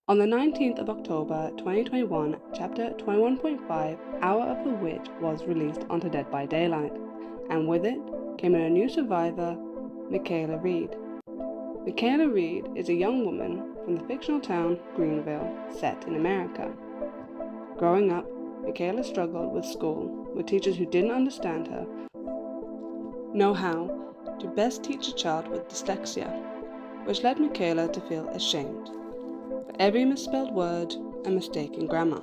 On the 19th of October 2021, Chapter 21.5, Hour of the Witch, was released onto Dead by Daylight, and with it came in a new survivor, Mikaela Reid. Mikaela Reid is a young woman from the fictional town Greenville, set in America. Growing up, Mikaela struggled with school, with teachers who didn't understand her, know how to best teach a child with dyslexia, which led Mikaela to feel ashamed for every misspelled word and mistake in grammar.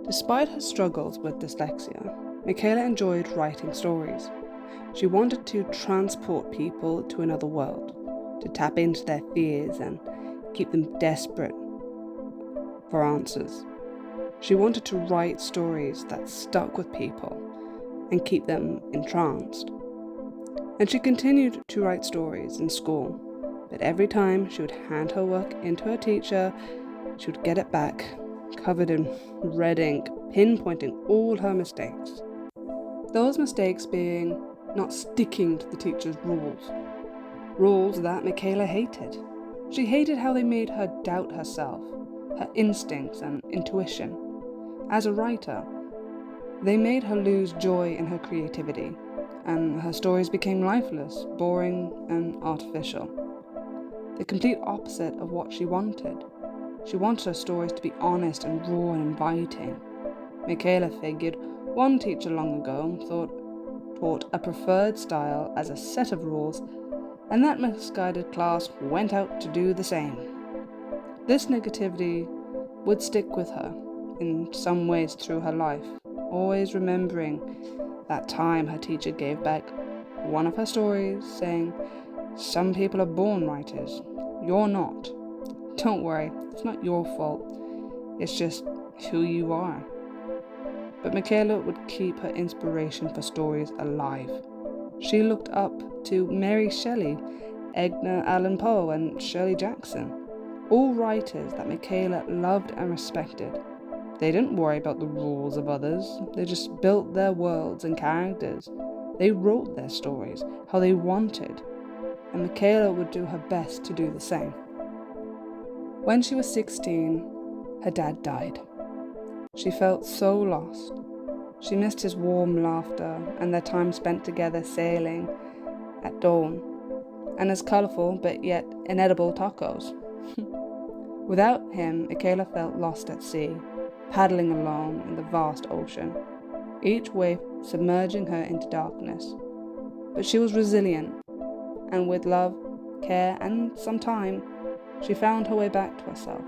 Despite her struggles with dyslexia, Mikaela enjoyed writing stories. She wanted to transport people to another world, to tap into their fears and keep them desperate for answers. She wanted to write stories that stuck with people and keep them entranced. And she continued to write stories in school, but every time she would hand her work into her teacher, she would get it back, covered in red ink, pinpointing all her mistakes. Those mistakes being not sticking to the teacher's rules that Mikaela hated. She hated how they made her doubt herself, her instincts and intuition. As a writer, they made her lose joy in her creativity, and her stories became lifeless, boring, and artificial. The complete opposite of what she wanted. She wanted her stories to be honest and raw and inviting. Mikaela figured one teacher long ago taught a preferred style as a set of rules, and that misguided class went out to do the same. This negativity would stick with her in some ways through her life, always remembering that time her teacher gave back one of her stories, saying, "Some people are born writers. You're not. Don't worry, it's not your fault. It's just who you are." But Mikaela would keep her inspiration for stories alive. She looked up to Mary Shelley, Edgar Allan Poe, and Shirley Jackson, all writers that Mikaela loved and respected. They didn't worry about the rules of others. They just built their worlds and characters. They wrote their stories how they wanted, and Mikaela would do her best to do the same. When she was 16, her dad died. She felt so lost. She missed his warm laughter and their time spent together sailing at dawn, and his colourful but yet inedible tacos. Without him, Mikaela felt lost at sea, paddling alone in the vast ocean, each wave submerging her into darkness. But she was resilient, and with love, care, and some time, she found her way back to herself.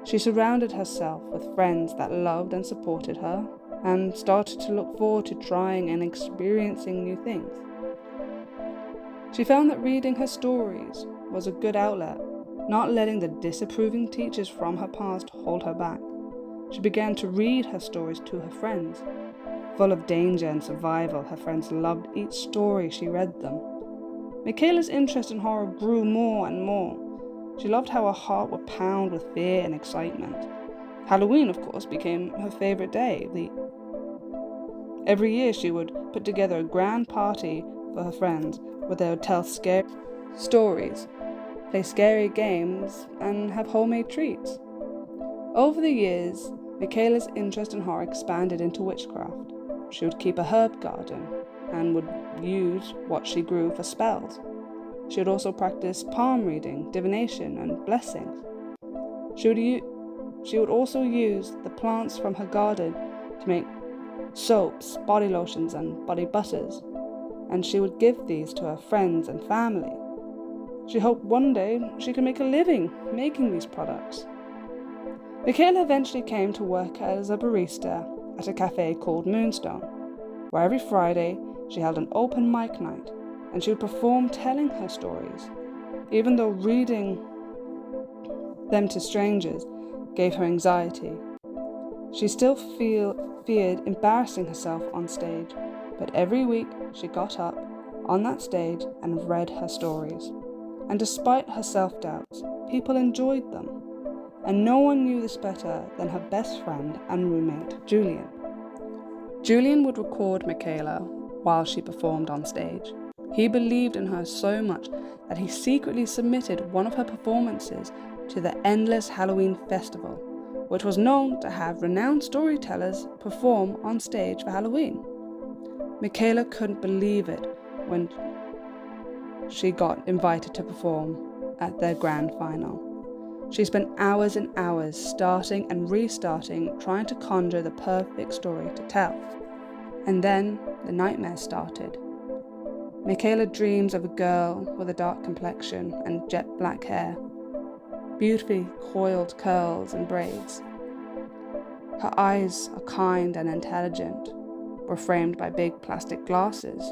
She surrounded herself with friends that loved and supported her, and started to look forward to trying and experiencing new things. She found that reading her stories was a good outlet, not letting the disapproving teachers from her past hold her back. She began to read her stories to her friends. Full of danger and survival, her friends loved each story she read them. Mikaela's interest in horror grew more and more. She loved how her heart would pound with fear and excitement. Halloween, of course, became her favourite day. Every year she would put together a grand party for her friends where they would tell scary stories, play scary games, and have homemade treats. Over the years, Mikaela's interest in horror expanded into witchcraft. She would keep a herb garden and would use what she grew for spells. She would also practice palm reading, divination, and blessings. She would also use the plants from her garden to make soaps, body lotions, and body butters, and she would give these to her friends and family. She hoped one day she could make a living making these products. Mikaela eventually came to work as a barista at a cafe called Moonstone, where every Friday she held an open mic night, and she would perform telling her stories. Even though reading them to strangers gave her anxiety, she still feared embarrassing herself on stage, but every week she got up on that stage and read her stories. And despite her self-doubts, people enjoyed them. And no one knew this better than her best friend and roommate, Julian. Julian would record Mikaela while she performed on stage, He believed in her so much that he secretly submitted one of her performances to the Endless Halloween Festival, which was known to have renowned storytellers perform on stage for Halloween. Mikaela couldn't believe it when she got invited to perform at their grand final. She spent hours and hours starting and restarting, trying to conjure the perfect story to tell. And then the nightmare started. Mikaela dreams of a girl with a dark complexion and jet black hair, beautifully coiled curls and braids. Her eyes are kind and intelligent, were framed by big plastic glasses.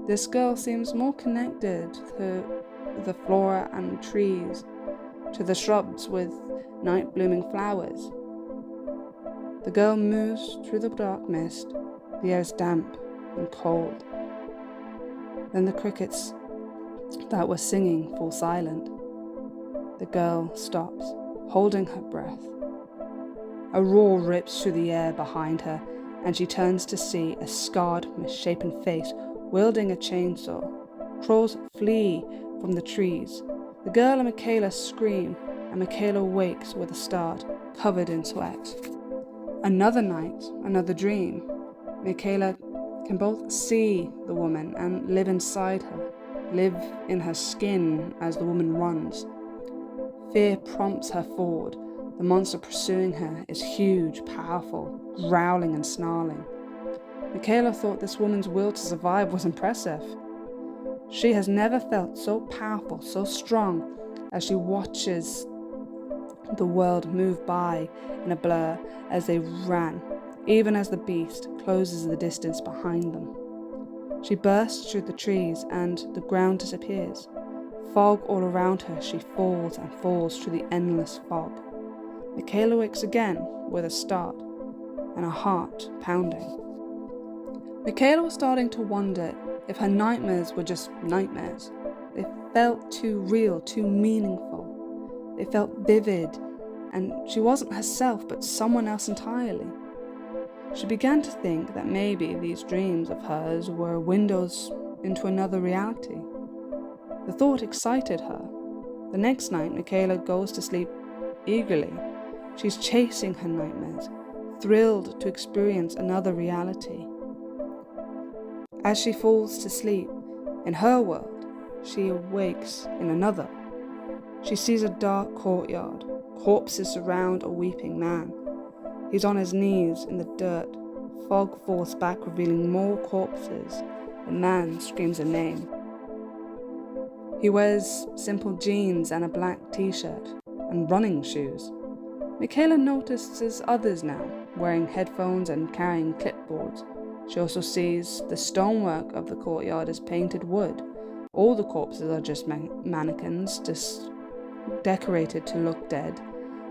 This girl seems more connected to the flora and trees, to the shrubs with night-blooming flowers. The girl moves through the dark mist. The air is damp and cold. Then the crickets that were singing fall silent. The girl stops, holding her breath. A roar rips through the air behind her, and she turns to see a scarred, misshapen face wielding a chainsaw. Trolls flee from the trees. The girl and Mikaela scream, and Mikaela wakes with a start, covered in sweat. Another night, another dream. Mikaela can both see the woman and live inside her, live in her skin as the woman runs. Fear prompts her forward. The monster pursuing her is huge, powerful, growling and snarling. Mikaela thought this woman's will to survive was impressive. She has never felt so powerful, so strong, as she watches the world move by in a blur as they ran, even as the beast closes the distance behind them. She bursts through the trees and the ground disappears. Fog all around her, she falls and falls through the endless fog. Mikaela wakes again with a start and her heart pounding. Mikaela was starting to wonder if her nightmares were just nightmares. They felt too real, too meaningful. They felt vivid, and she wasn't herself but someone else entirely. She began to think that maybe these dreams of hers were windows into another reality. The thought excited her. The next night, Mikaela goes to sleep eagerly. She's chasing her nightmares, thrilled to experience another reality. As she falls to sleep in her world, she awakes in another. She sees a dark courtyard. Corpses surround a weeping man. He's on his knees in the dirt. Fog falls back, revealing more corpses. The man screams a name. He wears simple jeans and a black t-shirt and running shoes. Mikaela notices others now, wearing headphones and carrying clipboards. She also sees the stonework of the courtyard is painted wood. All the corpses are just mannequins, just decorated to look dead.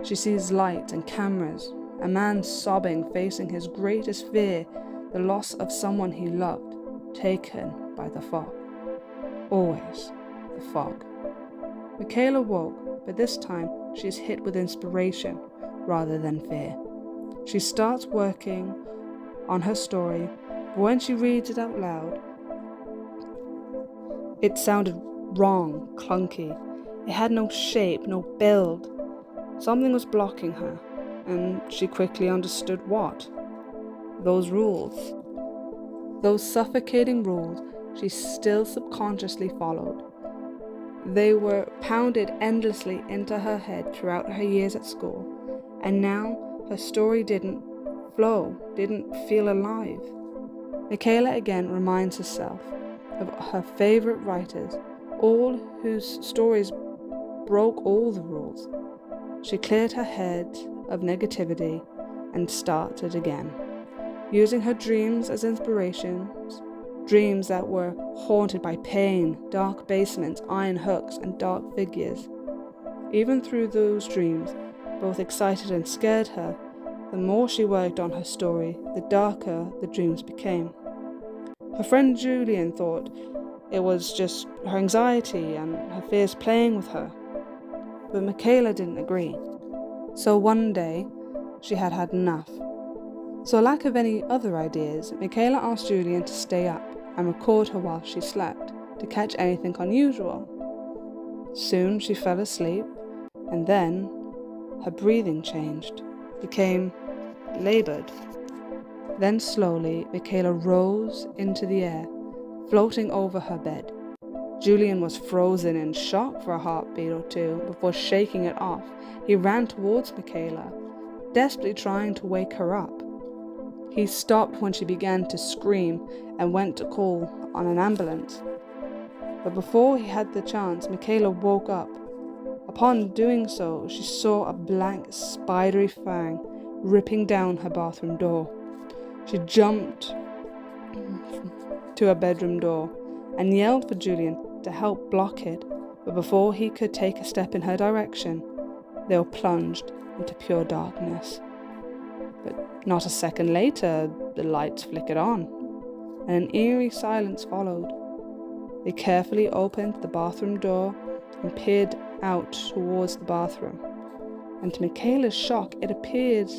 She sees lights and cameras, a man sobbing, facing his greatest fear, the loss of someone he loved, taken by the fog. Always the fog. Mikaela woke, but this time she is hit with inspiration rather than fear. She starts working on her story, but when she reads it out loud, it sounded wrong, clunky. It had no shape, no build. Something was blocking her, and she quickly understood what. Those rules. Those suffocating rules she still subconsciously followed. They were pounded endlessly into her head throughout her years at school, and now her story didn't flow, didn't feel alive. Mikaela again reminds herself of her favorite writers, all whose stories broke all the rules. She cleared her head of negativity and started again, using her dreams as inspirations, dreams that were haunted by pain, dark basements, iron hooks, and dark figures. Even through those dreams, both excited and scared her, the more she worked on her story, the darker the dreams became. Her friend Julian thought it was just her anxiety and her fears playing with her, but Mikaela didn't agree. So one day, she had had enough. So lack of any other ideas, Mikaela asked Julian to stay up and record her while she slept, to to catch anything unusual. Soon she fell asleep, and then her breathing changed, became labored. Then slowly, Mikaela rose into the air, floating over her bed. Julian was frozen in shock for a heartbeat or two before shaking it off. He ran towards Mikaela, desperately trying to wake her up. He stopped when she began to scream and went to call on an ambulance. But before he had the chance, Mikaela woke up. Upon doing so, she saw a black, spidery fang ripping down her bathroom door. She jumped to her bedroom door and yelled for Julian to help block it, but before he could take a step in her direction, they were plunged into pure darkness. But not a second later, the lights flickered on, and an eerie silence followed. They carefully opened the bathroom door and peered out towards the bathroom, and to Mikaela's shock, it appeared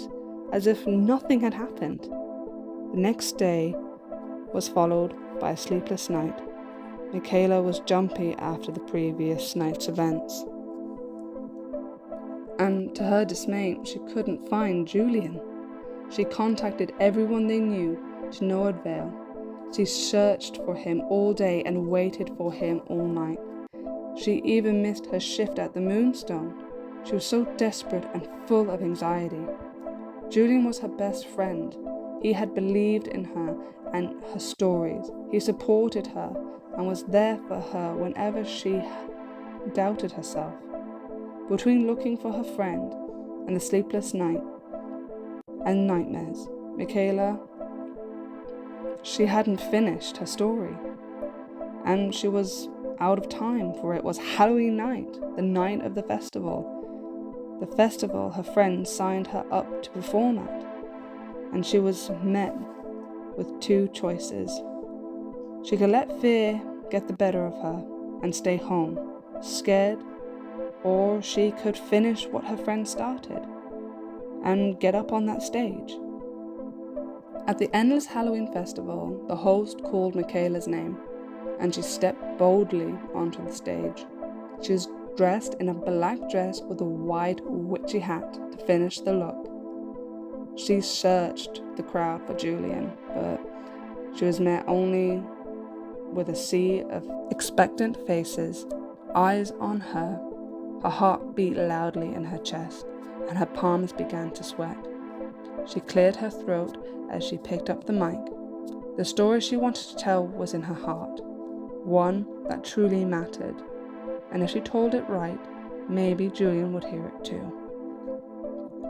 as if nothing had happened. The next day was followed by a sleepless night. Mikaela was jumpy after the previous night's events, and to her dismay, she couldn't find Julian. She contacted everyone they knew, to no avail. She searched for him all day and waited for him all night. She even missed her shift at the Moonstone. She was so desperate and full of anxiety. Julian was her best friend. He had believed in her and her stories. He supported her and was there for her whenever she doubted herself. Between looking for her friend and the sleepless night and nightmares, Mikaela, she hadn't finished her story. And she was out of time, for it was Halloween night, the night of the festival. The festival her friends signed her up to perform at. And she was met with two choices. She could let fear get the better of her and stay home, scared, or she could finish what her friend started and get up on that stage. At the endless Halloween festival, the host called Mikaela's name, and she stepped boldly onto the stage. She was dressed in a black dress with a wide witchy hat to finish the look. She searched the crowd for Julian, but she was met only with a sea of expectant faces, eyes on her. Her heart beat loudly in her chest, and her palms began to sweat. She cleared her throat as she picked up the mic. The story she wanted to tell was in her heart, one that truly mattered, and if she told it right, maybe Julian would hear it too.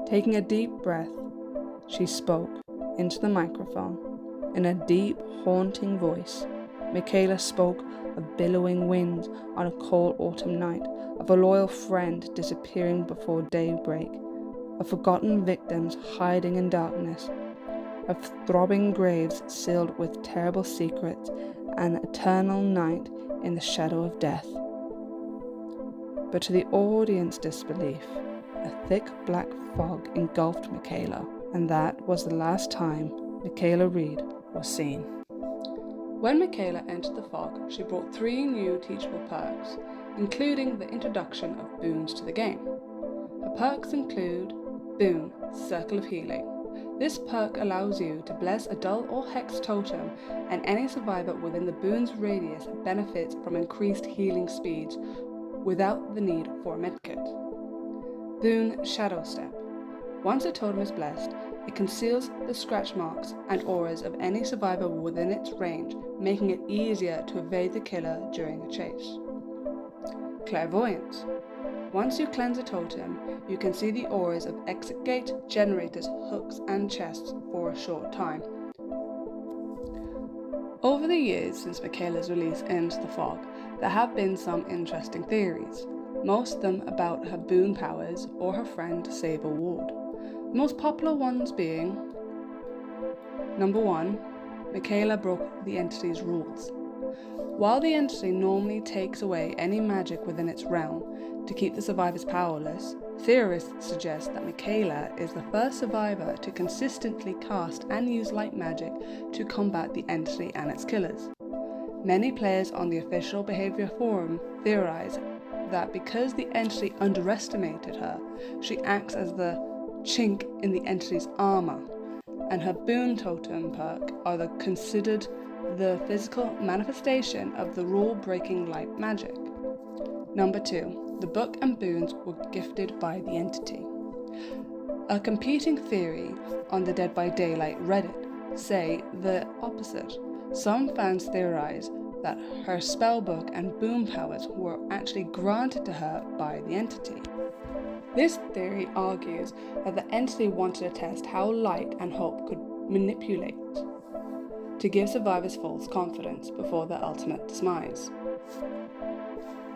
Taking a deep breath, she spoke into the microphone. In a deep, haunting voice, Mikaela spoke of billowing winds on a cold autumn night, of a loyal friend disappearing before daybreak, of forgotten victims hiding in darkness, of throbbing graves sealed with terrible secrets, and eternal night in the shadow of death. But to the audience's disbelief, a thick black fog engulfed Mikaela, and that was the last time Mikaela Reid was seen. When Mikaela entered the fog, she brought 3 new teachable perks, including the introduction of boons to the game. Her perks include Boon, Circle of Healing. This perk allows you to bless a dull or hex totem, and any survivor within the boon's radius benefits from increased healing speeds without the need for a medkit. Boon, Shadow Step. Once a totem is blessed, it conceals the scratch marks and auras of any survivor within its range, making it easier to evade the killer during a chase. Clairvoyance. Once you cleanse a totem, you can see the auras of exit gate, generators, hooks, and chests for a short time. Over the years since Mikaela's release into the fog, there have been some interesting theories, most of them about her boon powers or her friend Saber Ward. The most popular ones being: Number 1, Mikaela broke the entity's rules. While the entity normally takes away any magic within its realm to keep the survivors powerless, theorists suggest that Mikaela is the first survivor to consistently cast and use light magic to combat the entity and its killers. Many players on the official behavior forum theorize that because the entity underestimated her, she acts as the chink in the entity's armor, and her boon totem perk are considered the physical manifestation of the rule-breaking light magic. Number 2. The book and boons were gifted by the entity. A competing theory on the Dead by Daylight Reddit say the opposite. Some fans theorize that her spellbook and boon powers were actually granted to her by the entity. This theory argues that the entity wanted to test how light and hope could manipulate to give survivors false confidence before their ultimate demise.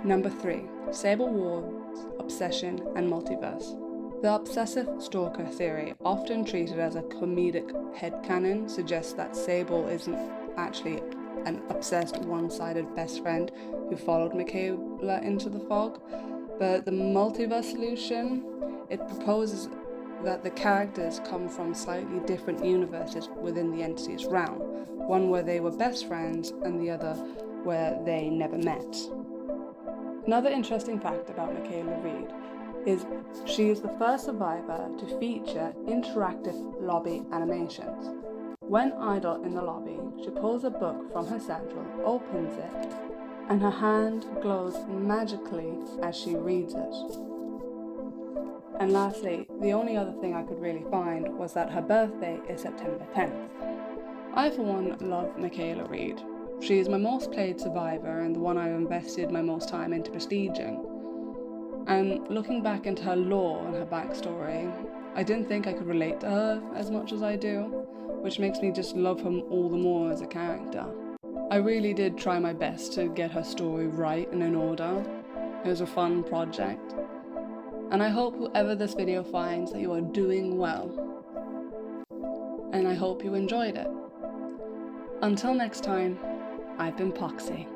Number 3. Sable Ward's obsession and multiverse. The obsessive stalker theory, often treated as a comedic headcanon, suggests that Sable isn't actually an obsessed one-sided best friend who followed Mikaela into the fog, but the multiverse solution, it proposes that the characters come from slightly different universes within the entity's realm, one where they were best friends and the other where they never met. Another interesting fact about Mikaela Reid is she is the first survivor to feature interactive lobby animations. When idle in the lobby, she pulls a book from her satchel, opens it, and her hand glows magically as she reads it. And lastly, the only other thing I could really find was that her birthday is September 10th. I for one love Mikaela Reid. She is my most played survivor and the one I've invested my most time into prestiging. And looking back into her lore and her backstory, I didn't think I could relate to her as much as I do, which makes me just love her all the more as a character. I really did try my best to get her story right and in order. It was a fun project. And I hope whoever this video finds that you are doing well. And I hope you enjoyed it. Until next time, I've been Poxy.